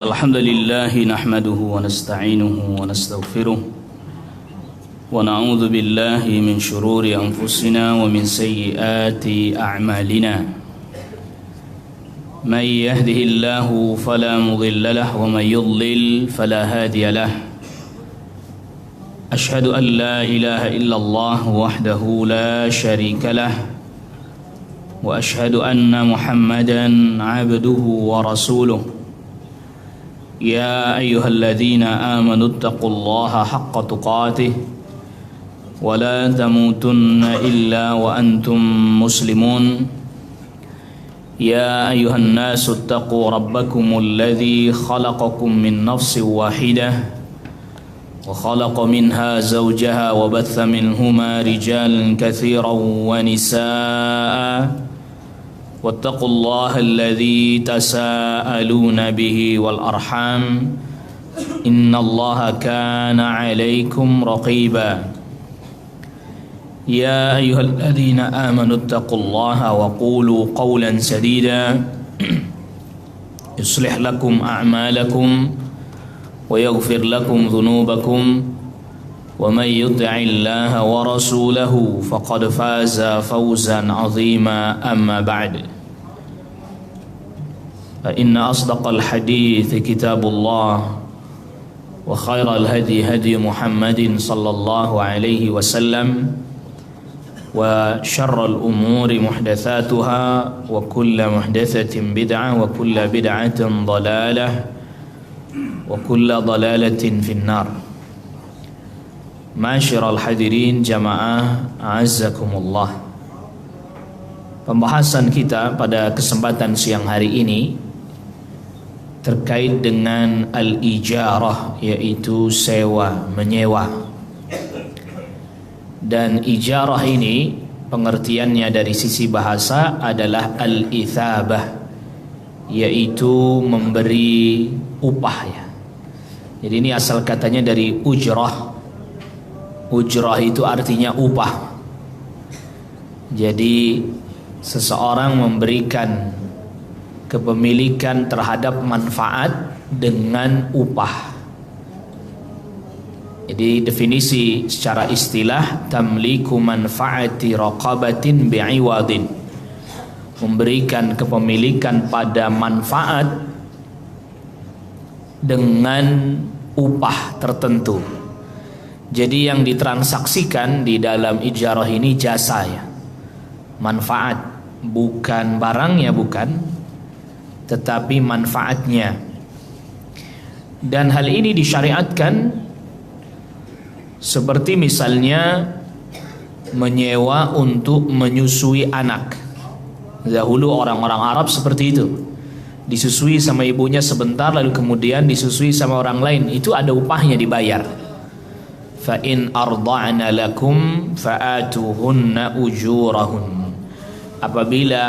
الحمد لله نحمده ونستعينه ونستغفره ونعوذ بالله من شرور أنفسنا ومن سيئات أعمالنا من يهده الله فلا مضل له ومن يضلل فلا هادي له أشهد أن لا إله إلا الله وحده لا شريك له وأشهد أن محمدا عبده ورسوله يا أيها الذين آمنوا اتقوا الله حق تقاته ولا تموتن إلا وأنتم مسلمون يا أيها الناس اتقوا ربكم الذي خلقكم من نفس واحدة وخلق منها زوجها وبث منهما رجالا كثيرا ونساء واتقوا الله الذي تساءلون به والأرحام إن الله كان عليكم رقيبا يا أيها الذين آمنوا اتقوا الله وقولوا قولا سديدا يصلح لكم أعمالكم ويغفر لكم ذنوبكم ومن يطع الله ورسوله فقد فاز فوزا عظيما أما بعد فإن أصدق الحديث كتاب الله وخير الهدي هدي محمد صلى الله عليه وسلم وشر الأمور محدثاتها وكل محدثة بدعة وكل بدعة ضلالة وكل ضلالة في النار. Masyiral hadirin jamaah a'azzakumullah. Pembahasan kita pada kesempatan siang hari ini terkait dengan al-ijarah, yaitu sewa, menyewa. Dan ijarah ini pengertiannya dari sisi bahasa adalah al-ithabah, yaitu memberi upah ya. Jadi ini asal katanya dari ujrah. Ujrah itu artinya upah. Jadi seseorang memberikan kepemilikan terhadap manfaat dengan upah. Jadi definisi secara istilah tamliku manfaati raqabatin bi'iwadin, memberikan kepemilikan pada manfaat dengan upah tertentu. Jadi yang ditransaksikan di dalam ijarah ini jasa ya, manfaat, bukan barangnya, bukan, tetapi manfaatnya. Dan hal ini disyariatkan seperti misalnya menyewa untuk menyusui anak. Dahulu orang-orang Arab seperti itu, disusui sama ibunya sebentar lalu kemudian disusui sama orang lain, itu ada upahnya, dibayar. Fa in arda'na lakum fa'atuhunna ujurahun. Apabila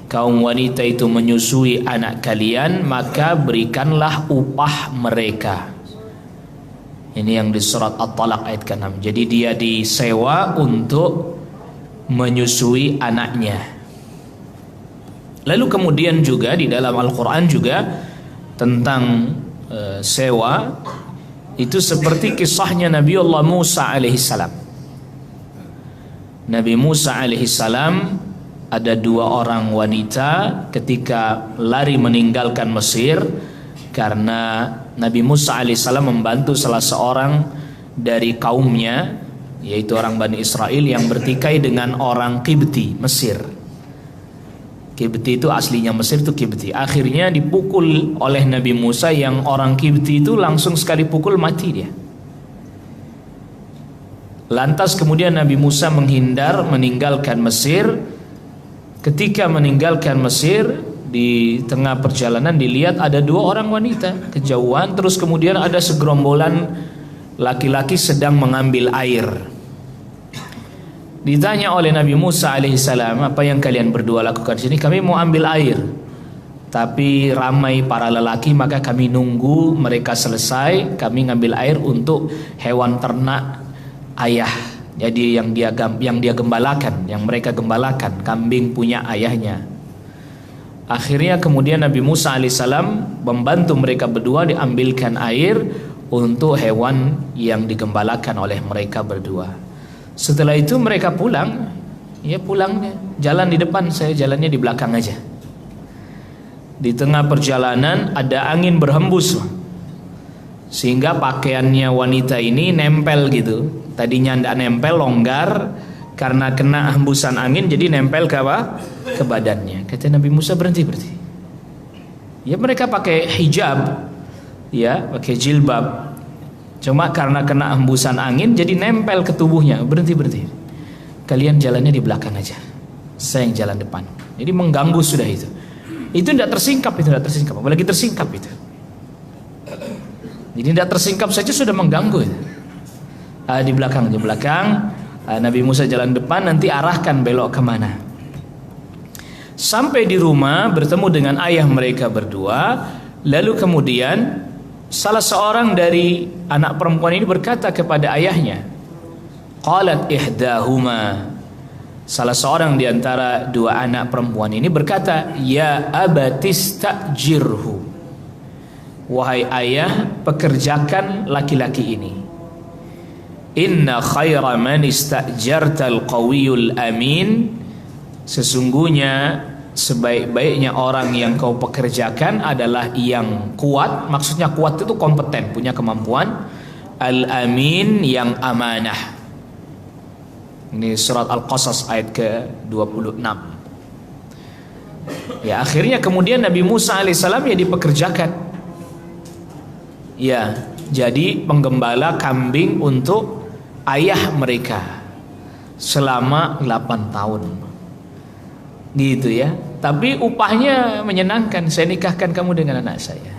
kaum wanita itu menyusui anak kalian, maka berikanlah upah mereka. Ini yang di surat At-Talaq ayat ke-6. Jadi dia disewa untuk menyusui anaknya. Lalu kemudian juga di dalam Al-Quran juga tentang sewa, itu seperti kisahnya Nabi Allah Musa alaihissalam. Nabi Musa alaihissalam ada dua orang wanita ketika lari meninggalkan Mesir, karena Nabi Musa alaihissalam membantu salah seorang dari kaumnya, yaitu orang Bani Israel yang bertikai dengan orang Qibti Mesir. Qibti itu aslinya Mesir, itu Qibti. Akhirnya dipukul oleh Nabi Musa, yang orang Qibti itu langsung sekali pukul mati dia. Lantas kemudian Nabi Musa menghindar, meninggalkan Mesir. Ketika meninggalkan Mesir, di tengah perjalanan dilihat ada dua orang wanita kejauhan, terus kemudian ada segerombolan laki-laki sedang mengambil air. Ditanya oleh Nabi Musa alaihissalam, apa yang kalian berdua lakukan di sini? Kami mau ambil air, tapi ramai para lelaki, maka kami nunggu mereka selesai, kami ngambil air untuk hewan ternak ayah. Jadi yang dia gembalakan, yang mereka gembalakan, kambing punya ayahnya. Akhirnya kemudian Nabi Musa alaihissalam membantu mereka berdua diambilkan air untuk hewan yang digembalakan oleh mereka berdua. Setelah itu mereka pulang. Ya pulangnya jalan di depan, saya jalannya di belakang aja. Di tengah perjalanan ada angin berhembus, sehingga pakaiannya wanita ini nempel gitu. Tadinya tidak nempel, longgar, karena kena hembusan angin jadi nempel ke apa? Ke badannya. Kata Nabi Musa, berhenti. Ya mereka pakai hijab, ya pakai jilbab, cuma karena kena hembusan angin jadi nempel ke tubuhnya. Berhenti. Kalian jalannya di belakang aja, saya yang jalan depan. Jadi mengganggu sudah itu. Itu tidak tersingkap, apalagi tersingkap itu. Jadi tidak tersingkap saja sudah mengganggu itu. Di belakang. Nabi Musa jalan depan, nanti arahkan belok kemana. Sampai di rumah bertemu dengan ayah mereka berdua. Lalu kemudian salah seorang dari anak perempuan ini berkata kepada ayahnya, qalat ihdahuma, salah seorang di antara dua anak perempuan ini berkata, ya abatistajirhu, wahai ayah, pekerjakan laki-laki ini. Inna khaira man istajartal qawiyul amin, sesungguhnya sebaik-baiknya orang yang kau pekerjakan adalah yang kuat. Maksudnya kuat itu kompeten, punya kemampuan. Al-amin, yang amanah. Ini surat Al-Qasas ayat ke-26. Ya, akhirnya kemudian Nabi Musa alaihissalam ya dipekerjakan, ya jadi penggembala kambing untuk ayah mereka selama 8 tahun. Gitu ya. Tapi upahnya menyenangkan, saya nikahkan kamu dengan anak saya.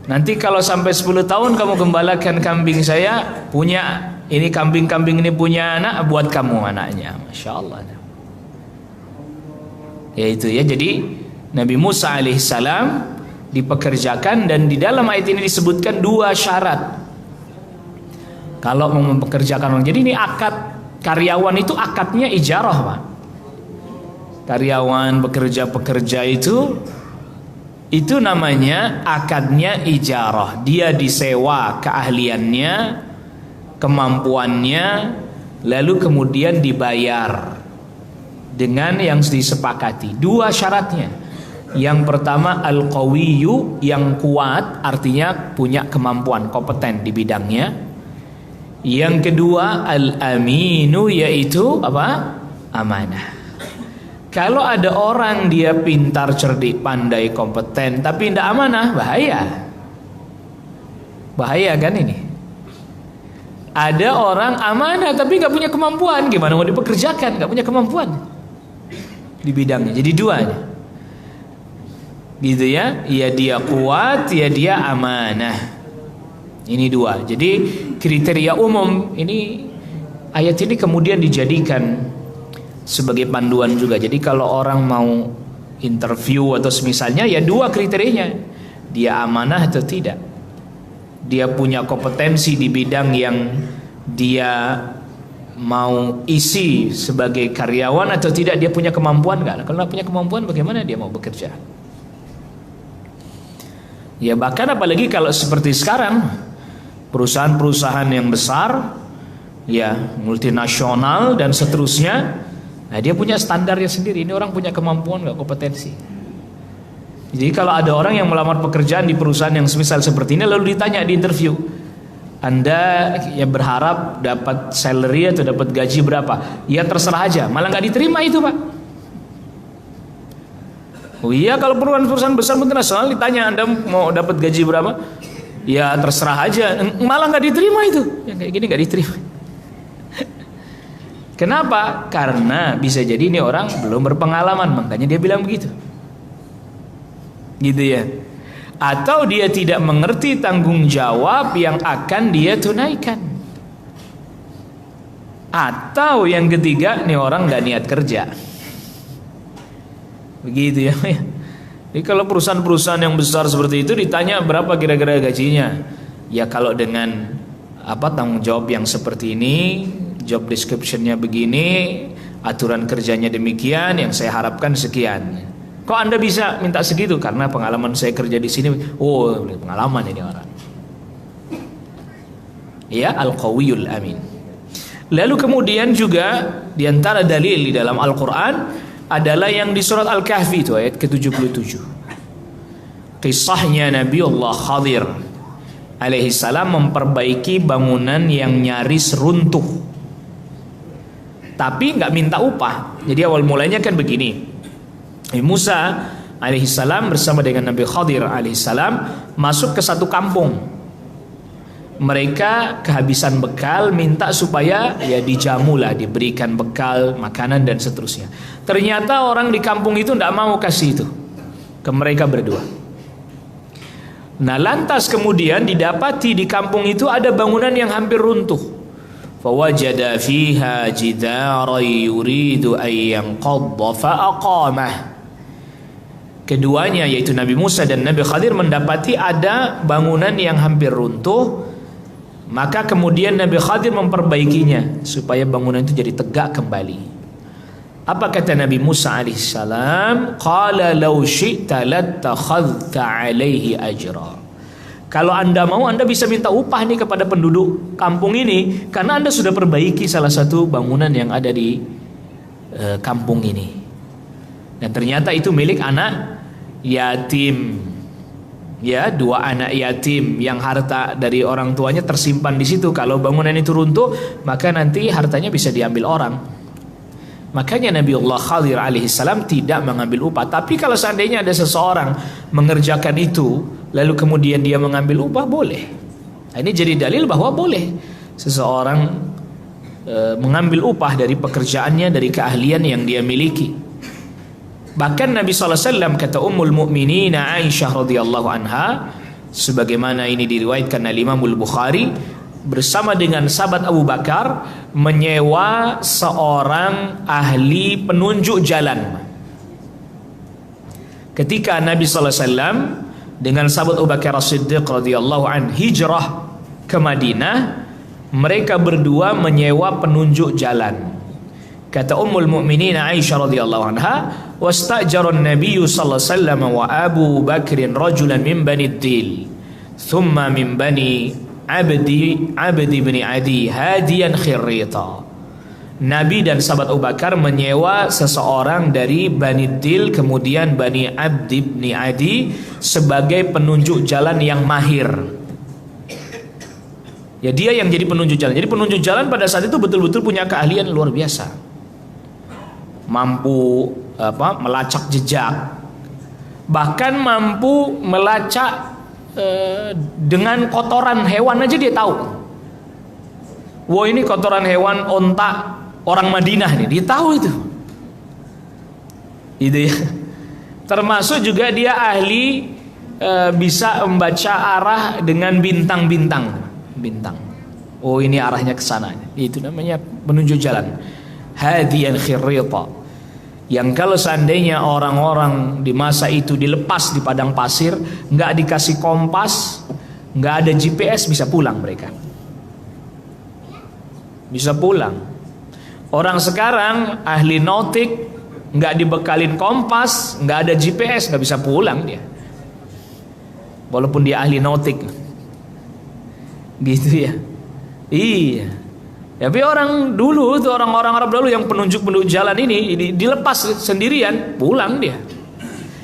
Nanti kalau sampai 10 tahun kamu gembalakan kambing saya, punya ini kambing-kambing ini punya anak, buat kamu anaknya. Masya Allah. Ya itu ya. Jadi Nabi Musa alaihissalam dipekerjakan, dan di dalam ayat ini disebutkan 2 syarat kalau mau mempekerjakan orang. Jadi ini akad karyawan itu akadnya ijarah, Pak. Karyawan pekerja itu namanya akadnya ijarah. Dia disewa keahliannya, kemampuannya, lalu kemudian dibayar dengan yang disepakati. 2 syaratnya. Yang pertama al-qawiyyu, yang kuat, artinya punya kemampuan, kompeten di bidangnya. Yang kedua al-aminu, yaitu apa? Amanah. Kalau ada orang dia pintar, cerdik, pandai, kompeten, tapi tidak amanah, bahaya kan ini. Ada orang amanah tapi nggak punya kemampuan, gimana mau dipekerjakan? Nggak punya kemampuan di bidangnya. Jadi 2 gitu ya. Ya dia kuat, ya dia amanah. Ini 2. Jadi kriteria umum ini, ayat ini kemudian dijadikan sebagai panduan juga. Jadi kalau orang mau interview atau semisalnya, ya 2 kriterianya. Dia amanah atau tidak. Dia punya kompetensi di bidang yang dia mau isi sebagai karyawan atau tidak. Dia punya kemampuan nggak? Kalau punya kemampuan, bagaimana dia mau bekerja? Ya bahkan apalagi kalau seperti sekarang, perusahaan-perusahaan yang besar, ya multinasional dan seterusnya, nah dia punya standarnya sendiri. Ini orang punya kemampuan nggak, kompetensi. Jadi kalau ada orang yang melamar pekerjaan di perusahaan yang semisal seperti ini, lalu ditanya di interview, Anda ya berharap dapat salary atau dapat gaji berapa? Ya terserah aja, malah nggak diterima itu, Pak. Oh iya, kalau perusahaan besar multinasional ditanya Anda mau dapat gaji berapa? Ya terserah aja, malah nggak diterima itu. Yang kayak gini nggak diterima. Kenapa? Karena bisa jadi ini orang belum berpengalaman, makanya dia bilang begitu. Gitu ya. Atau dia tidak mengerti tanggung jawab yang akan dia tunaikan. Atau yang ketiga, nih orang nggak niat kerja. Begitu ya. Jadi kalau perusahaan-perusahaan yang besar seperti itu ditanya berapa kira-kira gajinya, ya kalau dengan tanggung jawab yang seperti ini, job description-nya begini, aturan kerjanya demikian, yang saya harapkan sekian. Kok Anda bisa minta segitu? Karena pengalaman saya kerja di sini. Oh, pengalaman ini orang. Ya, al-qawiyul amin. Lalu kemudian juga di antara dalil di dalam Al-Quran adalah yang di surat Al-Kahfi itu ayat ke-77. Kisahnya Nabiullah Khadir alaihi salam memperbaiki bangunan yang nyaris runtuh, tapi nggak minta upah. Jadi awal mulanya kan begini. Nabi Musa alaihi salam bersama dengan Nabi Khadir alaihi salam masuk ke satu kampung. Mereka kehabisan bekal, minta supaya ya dijamulah, diberikan bekal, makanan dan seterusnya. Ternyata orang di kampung itu tidak mau kasih itu ke mereka berdua. Nah, lantas kemudian didapati di kampung itu ada bangunan yang hampir runtuh. Fawajada fiha jidaran yuridu an yanqadda faqamah. Keduanya yaitu Nabi Musa dan Nabi Khadir mendapati ada bangunan yang hampir runtuh. Maka kemudian Nabi Khadir memperbaikinya supaya bangunan itu jadi tegak kembali. Apa kata Nabi Musa alaihissalam? Qala law syi'ta lattakhadhta alaihi ajra. Kalau Anda mau, Anda bisa minta upah nih kepada penduduk kampung ini, karena Anda sudah perbaiki salah satu bangunan yang ada di kampung ini. Dan ternyata itu milik anak yatim. Ya, dua anak yatim yang harta dari orang tuanya tersimpan di situ. Kalau bangunan itu runtuh, maka nanti hartanya bisa diambil orang. Makanya Nabiullah Khadir alaihissalam tidak mengambil upah. Tapi kalau seandainya ada seseorang mengerjakan itu, lalu kemudian dia mengambil upah, boleh. Nah, ini jadi dalil bahwa boleh seseorang mengambil upah dari pekerjaannya, dari keahlian yang dia miliki. Bahkan Nabi SAW kata Ummul Mukminin Aisyah radhiyallahu anha, sebagaimana ini diriwayatkan oleh Imam Al-Bukhari, bersama dengan sahabat Abu Bakar menyewa seorang ahli penunjuk jalan. Ketika Nabi SAW dengan sahabat Abu Bakar As-Siddiq radhiyallahu anhu hijrah ke Madinah, mereka berdua menyewa penunjuk jalan. Kata Ummul Mukminin Aisyah radhiyallahu anha, wastajara an-nabiy sallallahu alaihi wasallam wa Abu Bakr rajulan min Bani Dil, thumma min Bani Abdi bin Adi hadiyan khirrita. Nabi dan sahabat Abu Bakar menyewa seseorang dari Bani Dil, kemudian Bani Abdi bin Adi sebagai penunjuk jalan yang mahir. Ya, dia yang jadi penunjuk jalan. Jadi penunjuk jalan pada saat itu betul-betul punya keahlian luar biasa. Mampu melacak jejak, bahkan mampu melacak dengan kotoran hewan aja dia tahu. Wah, ini kotoran hewan onta orang Madinah nih, dia tahu itu. Itu ya. Termasuk juga dia ahli bisa membaca arah dengan bintang-bintang. Bintang. Oh, ini arahnya ke sana. Itu namanya penunjuk jalan. Hadiyan khirrita. Yang kalau seandainya orang-orang di masa itu dilepas di padang pasir, nggak dikasih kompas, nggak ada GPS, bisa pulang mereka. Bisa pulang. Orang sekarang ahli nautik, nggak dibekalin kompas, nggak ada GPS, nggak bisa pulang dia. Walaupun dia ahli nautik, gitu ya. Iya. Tapi orang dulu tuh, orang-orang Arab dulu yang penunjuk-penunjuk jalan ini dilepas sendirian, pulang dia.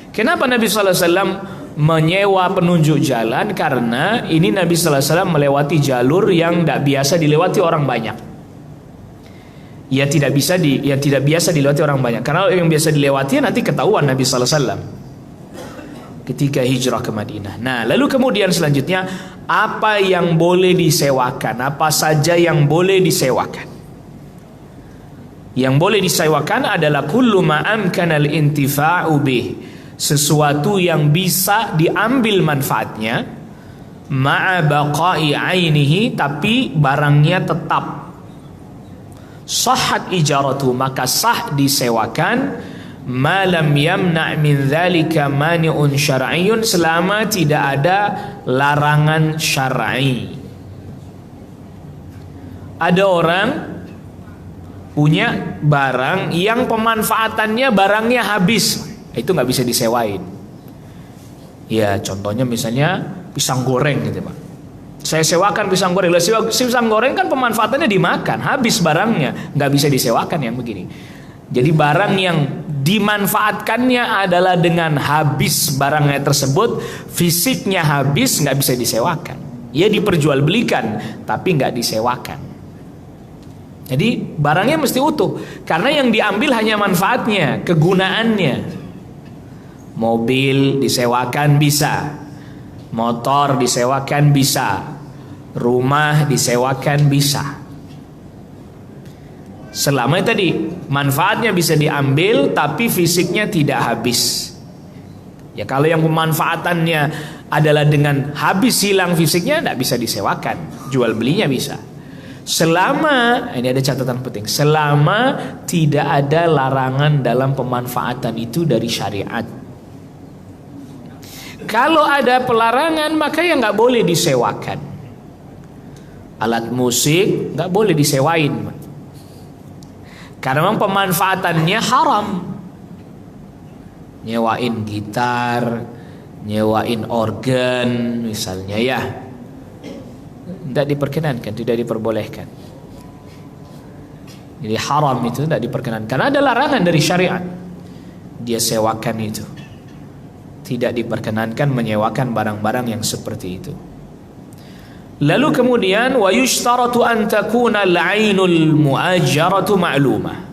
Kenapa Nabi SAW menyewa penunjuk jalan? Karena ini Nabi SAW melewati jalur yang tidak biasa dilewati orang banyak. Ya tidak biasa dilewati orang banyak. Karena yang biasa dilewati nanti ketahuan Nabi SAW ketika hijrah ke Madinah. Nah, lalu kemudian selanjutnya, apa yang boleh disewakan? Apa saja yang boleh disewakan? Yang boleh disewakan adalah kullu ma amkana al-intifa'u bih, sesuatu yang bisa diambil manfaatnya, ma'a baqa'i ainihi, tapi barangnya tetap. Sahhat ijaratu, maka sah disewakan, malam yamna' min dzalika mani'un syar'iyyun, selama tidak ada larangan syar'i. Ada orang punya barang yang pemanfaatannya barangnya habis, itu nggak bisa disewain. Ya contohnya misalnya pisang goreng gitu Pak. Saya sewakan pisang goreng. Pisang goreng kan pemanfaatannya dimakan, habis barangnya, nggak bisa disewakan yang begini. Jadi barang yang dimanfaatkannya adalah dengan habis barangnya tersebut, fisiknya habis, nggak bisa disewakan. Ya diperjualbelikan, tapi nggak disewakan. Jadi barangnya mesti utuh, karena yang diambil hanya manfaatnya, kegunaannya. Mobil disewakan bisa, motor disewakan bisa, rumah disewakan bisa. Selama tadi manfaatnya bisa diambil tapi fisiknya tidak habis. Ya kalau yang pemanfaatannya adalah dengan habis hilang fisiknya, tidak bisa disewakan, jual belinya bisa. Selama, ini ada catatan penting, selama tidak ada larangan dalam pemanfaatan itu dari syariat. Kalau ada pelarangan maka ya nggak boleh disewakan. Alat musik nggak boleh disewain, karena memang pemanfaatannya haram. Nyewain gitar, nyewain organ misalnya ya, tidak diperkenankan, tidak diperbolehkan. Jadi haram itu tidak diperkenankan, karena ada larangan dari syariat. Dia sewakan itu, tidak diperkenankan menyewakan barang-barang yang seperti itu. Lalu kemudian wa yushtaratu an takuna al-'ainul mu'ajjaratu ma'lumah.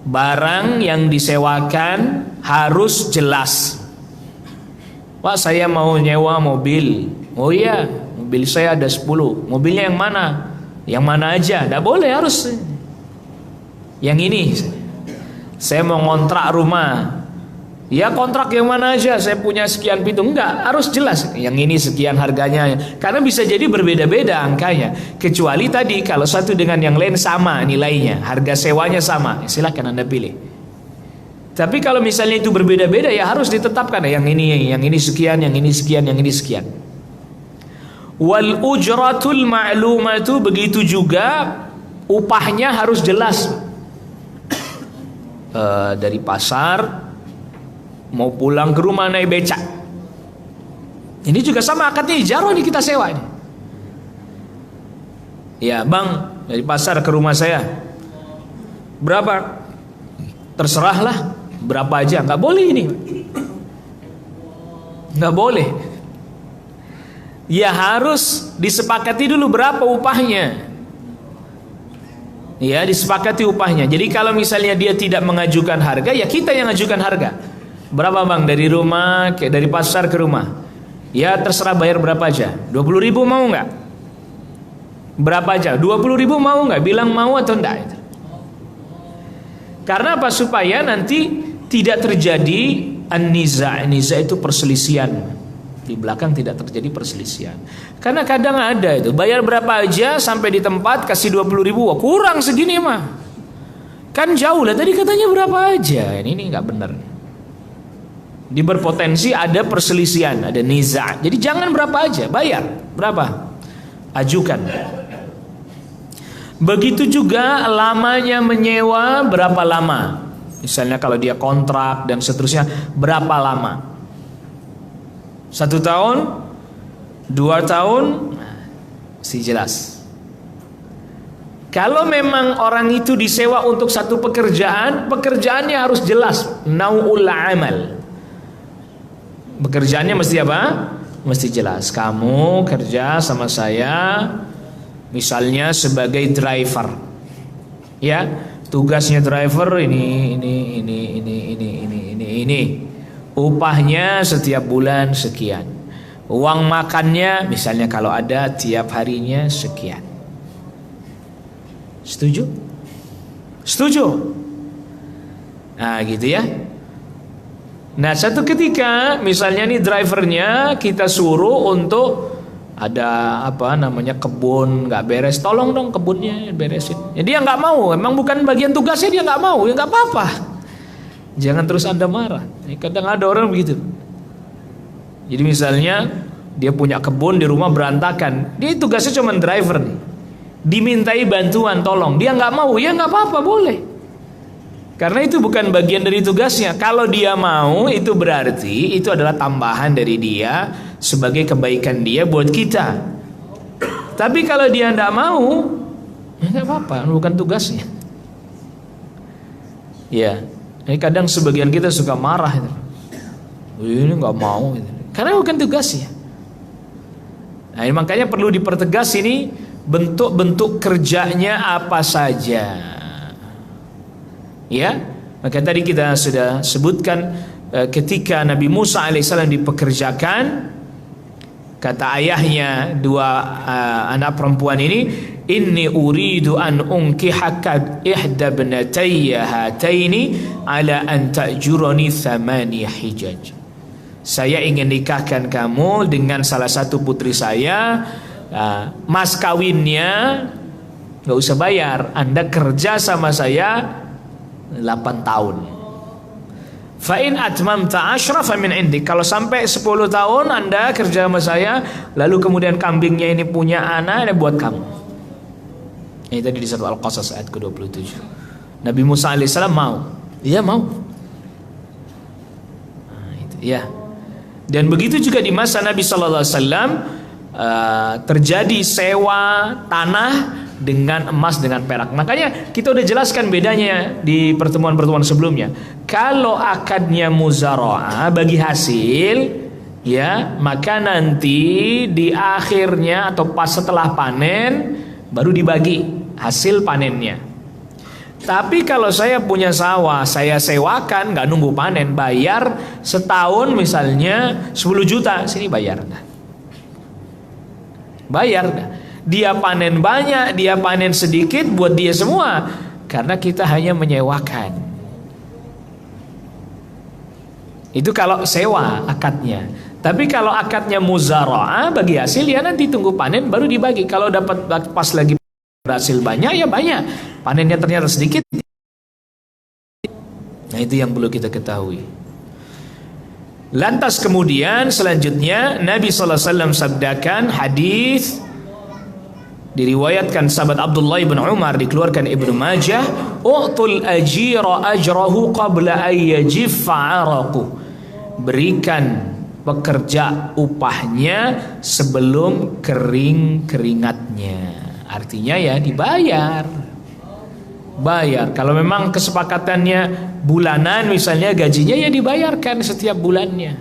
Barang yang disewakan harus jelas. Pak, saya mau nyewa mobil. Oh iya, mobil saya ada 10. Mobilnya yang mana? Yang mana aja? Tidak boleh, harus yang ini. Saya mau ngontrak rumah. Ya kontrak yang mana aja, saya punya sekian pintu. Enggak, harus jelas yang ini sekian harganya. Karena bisa jadi berbeda-beda angkanya. Kecuali tadi kalau satu dengan yang lain sama nilainya, harga sewanya sama, silakan Anda pilih. Tapi kalau misalnya itu berbeda-beda, ya harus ditetapkan yang ini sekian, yang ini sekian, yang ini sekian. Wal ujratul ma'lumatu, begitu juga upahnya harus jelas. Dari pasar mau pulang ke rumah naik becak, ini juga sama akadnya ijarah nih, kita sewa ini. Ya bang, dari pasar ke rumah saya berapa? Terserahlah, berapa aja. Nggak boleh ini, nggak boleh. Ya harus disepakati dulu berapa upahnya. Ya disepakati upahnya. Jadi kalau misalnya dia tidak mengajukan harga, ya kita yang ajukan harga. Berapa bang dari rumah, dari pasar ke rumah? Ya terserah, bayar berapa aja. 20.000 mau nggak? Berapa aja? 20.000 mau nggak? Bilang mau atau enggak? Karena apa? Supaya nanti tidak terjadi an-niza'. Niza' itu perselisihan. Di belakang tidak terjadi perselisihan. Karena kadang ada itu, bayar berapa aja sampai di tempat kasih 20.000. Wah, kurang segini mah. Kan jauh lah, tadi katanya berapa aja. Ini nggak benar. Di berpotensi ada perselisihan, ada niza'. Jadi jangan berapa aja, bayar berapa, ajukan. Begitu juga lamanya menyewa, berapa lama. Misalnya kalau dia kontrak dan seterusnya, berapa lama? 1 tahun, 2 tahun, mesti jelas. Kalau memang orang itu disewa untuk satu pekerjaan, pekerjaannya harus jelas, nau'ul amal. Pekerjaannya mesti apa? Mesti jelas. Kamu kerja sama saya misalnya sebagai driver. Ya, tugasnya driver ini. Upahnya setiap bulan sekian. Uang makannya misalnya kalau ada tiap harinya sekian. Setuju? Setuju? Nah, gitu ya. Nah, satu ketika misalnya nih drivernya kita suruh untuk ada apa namanya kebun nggak beres, tolong dong kebunnya beresin. Ya, dia nggak mau, emang bukan bagian tugasnya, dia nggak mau, ya nggak apa-apa. Jangan terus Anda marah. Kadang ada orang begitu. Jadi misalnya dia punya kebun di rumah berantakan, dia tugasnya cuma driver nih. Dimintai bantuan, tolong, dia nggak mau, ya nggak apa-apa, boleh. Karena itu bukan bagian dari tugasnya. Kalau dia mau, itu berarti itu adalah tambahan dari dia sebagai kebaikan dia buat kita. Tapi kalau dia tidak mau, ya nggak apa-apa, bukan tugasnya. Ya, ini kadang sebagian kita suka marah itu. Ini nggak mau, gitu. Karena bukan tugasnya. Nah, makanya perlu dipertegas ini bentuk-bentuk kerjanya apa saja. Ya, maka tadi kita sudah sebutkan ketika Nabi Musa alaihissalam dipekerjakan, kata ayahnya dua anak perempuan ini, inni uridu an unkihaka ihda ibnatayya hataini ala an ta'jurani thamani hijaj. Saya ingin nikahkan kamu dengan salah satu putri saya. Mas kawinnya nggak usah bayar, Anda kerja sama saya 8 tahun. Fa in atmamta 10 fa min indik. Kalau sampai 10 tahun Anda kerja sama saya, lalu kemudian kambingnya ini punya anak, ini buat kamu. Ini tadi di surah Al-Qasas ayat ke-27. Nabi Musa alaihissalam mau. Dia mau. Nah, itu ya. Dan begitu juga di masa Nabi sallallahu alaihi wasallam terjadi sewa tanah dengan emas dengan perak. Makanya kita udah jelaskan bedanya di pertemuan-pertemuan sebelumnya. Kalau akadnya muzara'ah bagi hasil, ya, maka nanti di akhirnya atau pas setelah panen baru dibagi hasil panennya. Tapi kalau saya punya sawah, saya sewakan, nggak nunggu panen, bayar setahun misalnya 10 juta, sini bayar dah. Bayar dah. Dia panen banyak, dia panen sedikit, buat dia semua. Karena kita hanya menyewakan. Itu kalau sewa akadnya. Tapi kalau akadnya muzara'ah bagi hasil, ya nanti tunggu panen baru dibagi. Kalau dapat pas lagi berhasil banyak, ya banyak. Panennya ternyata sedikit. Nah, itu yang perlu kita ketahui. Lantas kemudian selanjutnya Nabi sallallahu alaihi wasallam sabdakan, hadis diriwayatkan sahabat Abdullah bin Umar, dikeluarkan Ibnu Majah, u'tul ajira ajrahu qabla ay yajiffa 'araqu. Berikan pekerja upahnya sebelum kering keringatnya. Artinya ya dibayar. Bayar. Kalau memang kesepakatannya bulanan misalnya, gajinya ya dibayarkan setiap bulannya.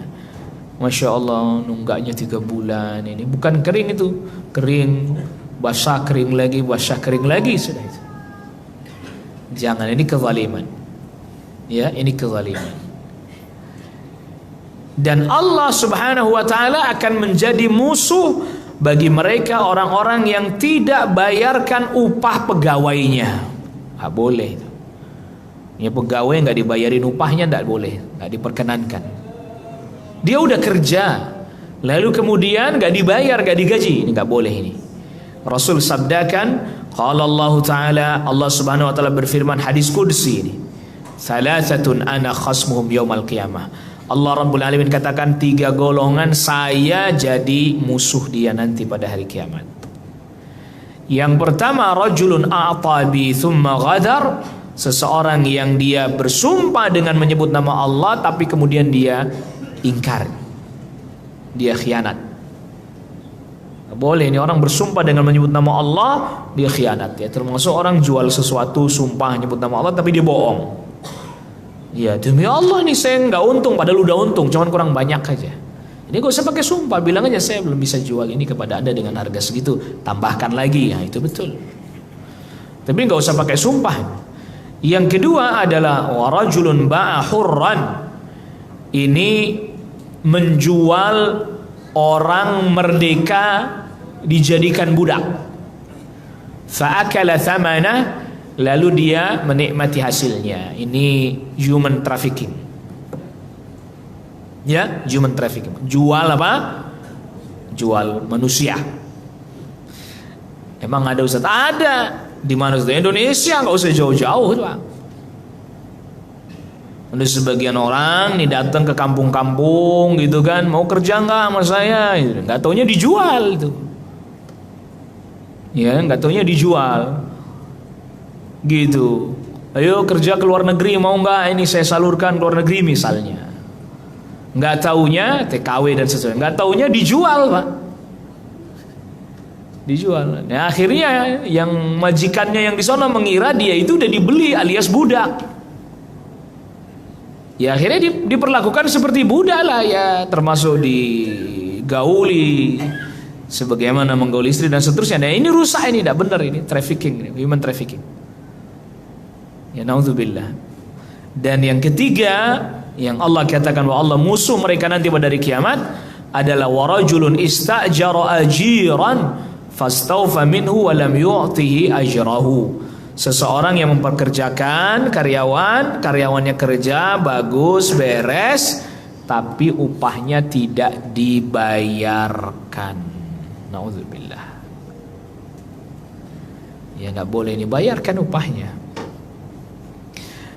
Masya Allah, nunggaknya 3 bulan ini. Bukan kering itu, kering, basah kering lagi, basah kering lagi, sudah itu. Jangan, ini kezaliman. Ya, ini kezaliman. Dan Allah Subhanahu wa taala akan menjadi musuh bagi mereka orang-orang yang tidak bayarkan upah pegawainya. Nggak boleh. Ya, pegawai nggak dibayarin upahnya nggak boleh, nggak diperkenankan. Dia udah kerja, lalu kemudian nggak dibayar, nggak digaji, ini nggak boleh ini. Rasul sabdakan, qala Allah Taala, Allah Subhanahu Wa Taala berfirman hadis qudsi ini, thalathatun ana khasmuhum yaumal qiyamah. Allah Rabbul Alamin katakan 3 golongan saya jadi musuh dia nanti pada hari kiamat. Yang pertama, rajulun a'ta bi thumma ghadar, seseorang yang dia bersumpah dengan menyebut nama Allah tapi kemudian dia ingkar. Dia khianat. Boleh ini orang bersumpah dengan menyebut nama Allah, dia khianat ya. Termasuk orang jual sesuatu sumpah menyebut nama Allah tapi dia bohong. Ya, demi Allah nih saya nggak untung, padahal udah untung, cuman kurang banyak aja. Ini gak usah pakai sumpah, bilang aja saya belum bisa jual ini kepada Anda dengan harga segitu, tambahkan lagi, ya itu betul. Tapi gak usah pakai sumpah. Yang kedua adalah warajulun ba'a hurran. Ini menjual orang merdeka dijadikan budak. Fa'akala thamanah, lalu dia menikmati hasilnya. Ini human trafficking. Ya, human trafficking. Jual apa? Jual manusia. Emang ada Ustaz? Ada. Di mana Ustaz? Indonesia, nggak usah jauh-jauh, Pak. Ada sebagian orang nih datang ke kampung-kampung gitu kan, mau kerja nggak sama saya? Nggak taunya dijual itu. Ya, nggak taunya dijual. Gitu. ayo kerja ke luar negeri, mau nggak ini saya salurkan ke luar negeri misalnya. Nggak taunya TKW dan seterusnya, nggak taunya dijual Pak, dijual. Nah, akhirnya yang majikannya yang di sana mengira dia itu udah dibeli alias budak. Ya akhirnya diperlakukan seperti budak lah ya, termasuk digauli sebagaimana menggauli istri dan seterusnya. Nah ini rusak, ini tidak benar, ini trafficking, human trafficking. Ya naudzubillah. Dan yang ketiga yang Allah katakan bahwa Allah musuh mereka nanti pada hari kiamat adalah warajulun istajara ajiran fastawfa minhu wa lam yu'tihi ajrahu. Seseorang yang mempekerjakan karyawan, karyawannya kerja bagus, beres, tapi upahnya tidak dibayarkan. Nauzubillah. Ya nggak boleh dibayarkan upahnya.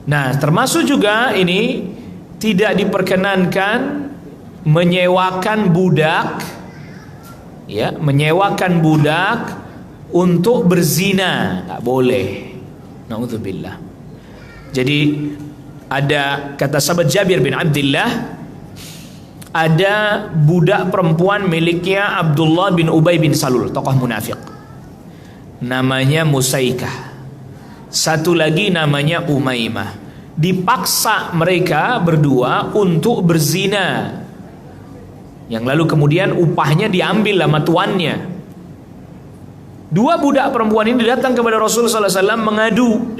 Nah, termasuk juga ini tidak diperkenankan menyewakan budak, ya, menyewakan budak untuk berzina, nggak boleh. Nauzubillah. Jadi ada kata sahabat Jabir bin Abdullah, ada budak perempuan miliknya Abdullah bin Ubay bin Salul, tokoh munafik. Namanya Musaikah. Satu lagi namanya Umaymah. Dipaksa mereka berdua untuk berzina. Yang lalu kemudian upahnya diambil sama tuannya. Dua budak perempuan ini datang kepada Rasulullah SAW mengadu.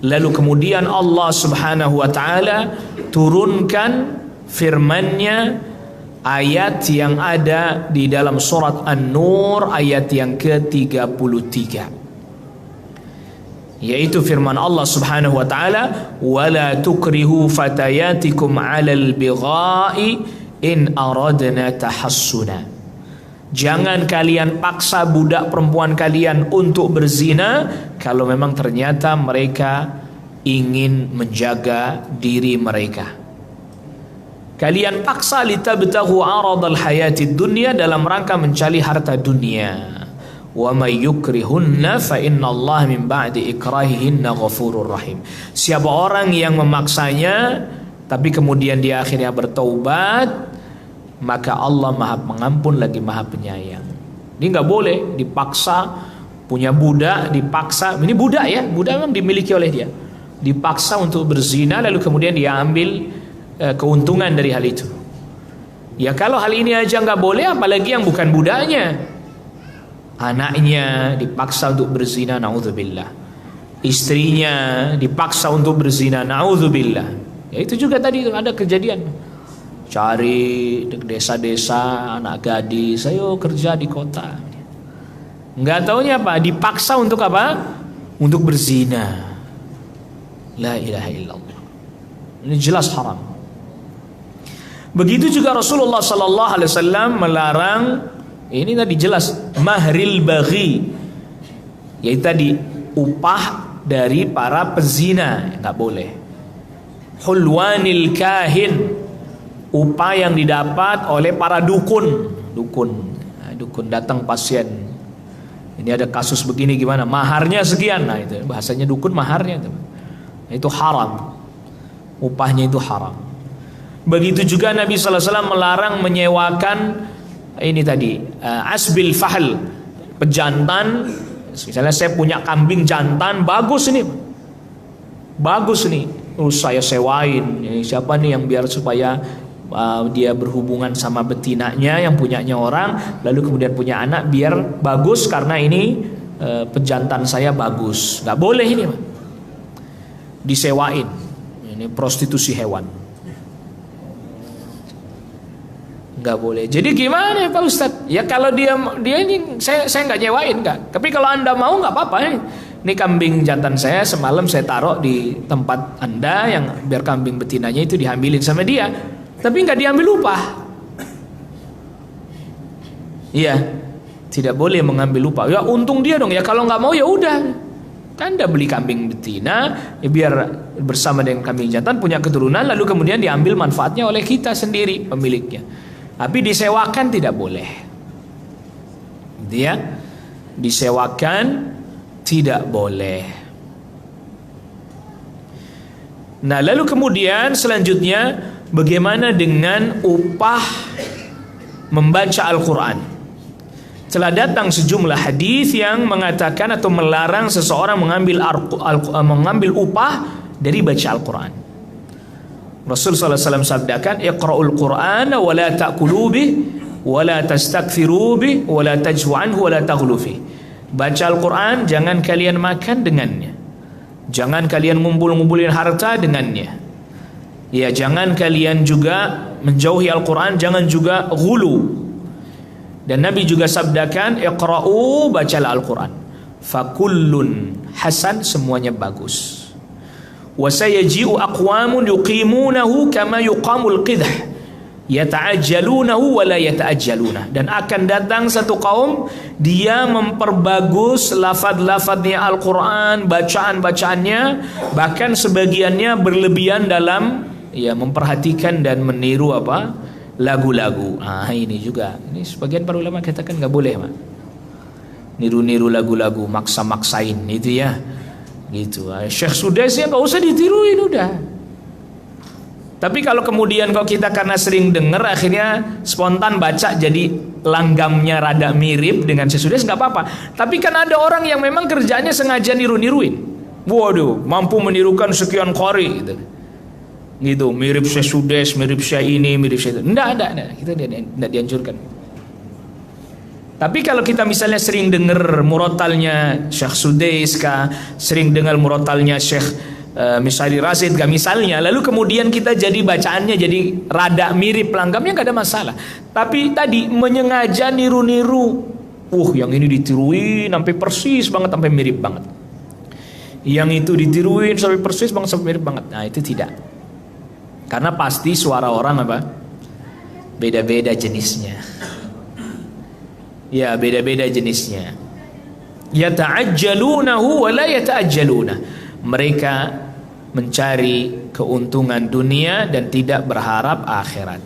Lalu kemudian Allah Subhanahu wa taala turunkan firman-Nya, ayat yang ada di dalam surat An-Nur ayat yang ke-33, yaitu firman Allah Subhanahu wa taala, wala tukrihu fatayatikum 'alal bigha'i in aradna tahassuna. Jangan kalian paksa budak perempuan kalian untuk berzina kalau memang ternyata mereka ingin menjaga diri mereka. Kalian paksa litabtaghu 'aradal hayatid dunya, dalam rangka mencari harta dunia. Wa may yukrihunna fa innallaha min ba'di ikrahihinna ghafurur rahim. Siapa orang yang memaksanya tapi kemudian dia akhirnya bertaubat, maka Allah Maha Pengampun lagi Maha Penyayang. Ini nggak boleh dipaksa, punya budak dipaksa. Ini budak ya, budak memang dimiliki oleh dia. Dipaksa untuk berzina lalu kemudian dia ambil keuntungan dari hal itu. Ya kalau hal ini aja nggak boleh, apalagi yang bukan budaknya. Anaknya dipaksa untuk berzina, naudzubillah. Istrinya dipaksa untuk berzina, naudzubillah. Ya itu juga tadi ada kejadian. Cari desa-desa anak gadis, ayo kerja di kota. Nggak taunya apa? Dipaksa untuk apa? Untuk berzina. La ilaha illallah. Ini jelas haram. Begitu juga Rasulullah sallallahu alaihi wasallam melarang, ini tadi jelas mahril baghi, yaitu tadi upah dari para pezina, nggak boleh. Hulwanil kahin, upah yang didapat oleh para dukun. Dukun datang pasien, ini ada kasus begini gimana, maharnya sekian. Nah itu bahasanya dukun, maharnya itu haram, upahnya itu haram. Begitu juga Nabi sallallahu alaihi wasallam melarang menyewakan ini tadi asbil fahl, pejantan. Misalnya saya punya kambing jantan bagus nih, saya sewain. Siapa nih yang biar supaya dia berhubungan sama betinanya yang punyanya orang, lalu kemudian punya anak biar bagus karena ini pejantan saya bagus. Nggak boleh ini, disewain. Ini prostitusi hewan, nggak boleh. Jadi gimana Pak Ustadz? Ya kalau dia ini saya nggak nyewain nggak. Tapi kalau Anda mau nggak apa-apa. Ini kambing jantan saya semalam saya taruh di tempat Anda yang biar kambing betinanya itu diambilin sama dia. Tapi nggak diambil upah. Iya, tidak boleh mengambil upah. Ya untung dia dong. Ya kalau nggak mau ya udah. Kan Anda beli kambing betina, ya biar bersama dengan kambing jantan punya keturunan, lalu kemudian diambil manfaatnya oleh kita sendiri pemiliknya. Tapi disewakan tidak boleh. Dia disewakan tidak boleh. Nah, lalu kemudian selanjutnya bagaimana dengan upah membaca Al-Quran? Telah datang sejumlah hadis yang mengatakan atau melarang seseorang mengambil upah dari baca Al-Quran. Rasul sallallahu alaihi wasallam sabdakan, "Iqra'ul Qur'ana wa la ta'kulu bih wa la tastakthiru bih wa la tajwu anhu wa la taghlu fih." Baca Al-Quran, jangan kalian makan dengannya. Jangan kalian ngumpul-ngumpulin harta dengannya. Ya, jangan kalian juga menjauhi Al-Quran, jangan juga ghulu. Dan Nabi juga sabdakan, iqra'u, bacalah Al-Quran. Fakullun hasan, semuanya bagus. Wa sayaji'u aqwamun yuqimunahu kama yuqamul qidah. Yata'ajjalunahu wa la yata'ajjaluna. Dan akan datang satu kaum, dia memperbagus lafaz-lafaznya Al-Quran, bacaan-bacaannya, bahkan sebagiannya berlebihan dalam memperhatikan dan meniru lagu-lagu. Ini juga, ini sebagian para ulama katakan nggak boleh, Mak. Niru-niru lagu-lagu, maksa-maksain itu ya, gitu. Syekh Sudais ya nggak usah ditiruin udah. Tapi kalau kemudian kita karena sering dengar akhirnya spontan baca jadi langgamnya rada mirip dengan Syekh Sudais, nggak apa-apa. Tapi kan ada orang yang memang kerjanya sengaja niru-niruin. Waduh, mampu menirukan sekian qari gitu, mirip Syekh Sudais, mirip Syekh ini, mirip Syekh itu. Enggak, kita tidak dianjurkan. Tapi kalau kita misalnya sering dengar murotalnya Syekh Sudais kah, sering dengar murotalnya Syekh misalnya Rasid kah misalnya, lalu kemudian kita jadi bacaannya jadi rada mirip langgamnya, nggak ada masalah. Tapi tadi menyengaja niru-niru, yang ini ditiruin sampai persis banget, sampai mirip banget. Yang itu ditiruin sampai persis banget, sampai mirip banget. Nah, itu tidak. Karena pasti suara orang beda-beda jenisnya. Ya, beda-beda jenisnya. Yata'ajjalunahu wa la yata'ajjaluna. Mereka mencari keuntungan dunia dan tidak berharap akhirat.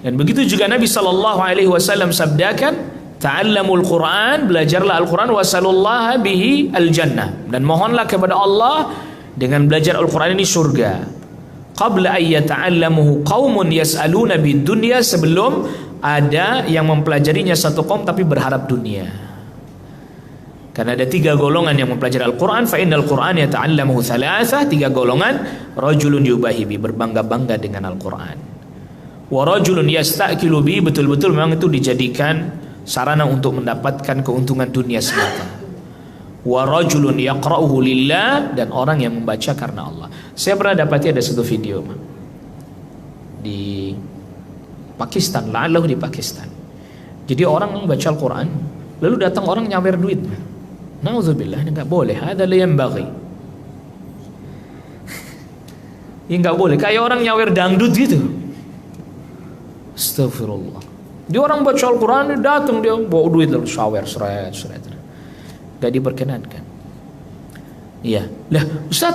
Dan begitu juga Nabi sallallahu alaihi wasallam sabdakan, ta'allamul Qur'an, belajarlah Al-Qur'an, wasallallaha bihi al-jannah, dan mohonlah kepada Allah dengan belajar Al-Qur'an ini surga. Qabla ay yata'allamuhu qaumun yas'aluna bid dunya, sebelum ada yang mempelajarinya satu kaum tapi berharap dunia. Karena ada 3 golongan yang mempelajari Al-Quran. Fa innal Qur'an yata'allamuhu thalathah, 3 golongan. Rajulun yubahibi, berbangga-bangga dengan Al-Quran. Wa rajulun yasta'kilu bi, betul-betul memang itu dijadikan sarana untuk mendapatkan keuntungan dunia semata. Wa rajulun yaqra'uhu lillah, dan orang yang membaca karena Allah. Saya pernah dapati ada satu video di Pakistan, la'allahu di Pakistan. Jadi orang membaca Al-Quran, lalu datang orang nyawer duit. Nauzubillah, ini enggak boleh. Ada yang bagi. Ini enggak boleh. Kayak orang nyawer dangdut gitu. Astagfirullah. Dia orang baca Al-Quran, datang dia bawa duit lalu sawer seret. Enggak diperkenankan. Iya. Lah, Ustaz,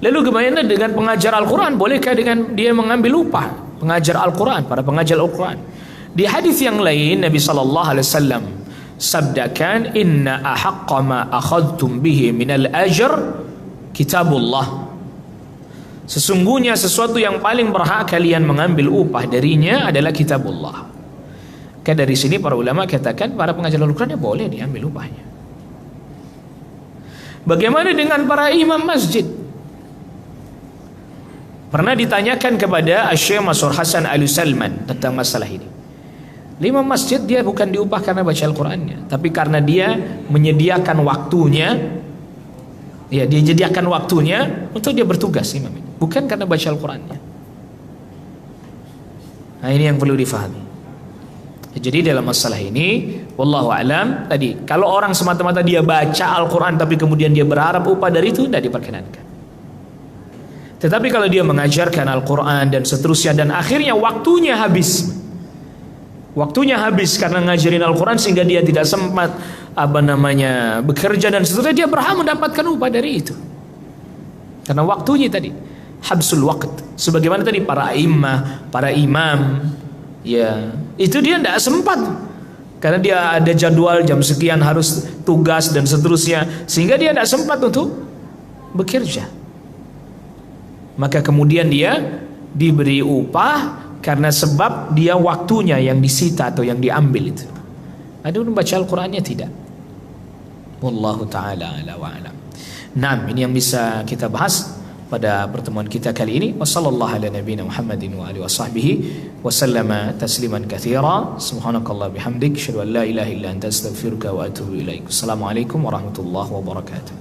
lalu gimana dengan pengajar Al-Quran? Bolehkah dengan dia mengambil upah? Pengajar Al-Quran, para pengajar Al-Quran. Di hadis yang lain Nabi sallallahu alaihi wasallam sabdakan, inna ahaqqa ma akhadtum bihi minal ajr kitabullah. Sesungguhnya sesuatu yang paling berhak kalian mengambil upah darinya adalah kitabullah. Dari sini para ulama katakan para pengajar Al-Quran boleh diambil upahnya. Bagaimana dengan para imam masjid? Pernah ditanyakan kepada Syekh Mansur Hasan Al-Salman tentang masalah ini. Imam masjid dia bukan diupah karena baca Al-Qurannya, tapi karena dia menyediakan waktunya. Ya, dia menyediakan waktunya untuk dia bertugas imam ini, bukan karena baca Al-Qurannya. Nah, ini yang perlu difahami. Jadi dalam masalah ini, wallahu alam, tadi kalau orang semata-mata dia baca Al-Quran tapi kemudian dia berharap upah dari itu, tidak diperkenankan. Tetapi kalau dia mengajarkan Al-Quran dan seterusnya dan akhirnya waktunya habis karena ngajarin Al-Quran sehingga dia tidak sempat bekerja dan seterusnya, dia berhak mendapatkan upah dari itu karena waktunya tadi habsul waqt. Sebagaimana tadi para imam, ya itu dia tidak sempat karena dia ada jadwal jam sekian harus tugas dan seterusnya, sehingga dia tidak sempat untuk bekerja. maka kemudian dia diberi upah karena sebab dia waktunya yang disita atau yang diambil itu. Adapun baca Al-Qur'annya tidak. Wallahu taala ala wa alam. Nah, ini yang bisa kita bahas pada pertemuan kita kali ini. Wassallallahu ala nabiyina Muhammadin wa alihi washabbihi wa sallama tasliman katsira. Subhanakallah bihamdik, asyhadu an la ilaha illa anta astaghfiruka wa atubu ilaik. Assalamualaikum warahmatullahi wabarakatuh.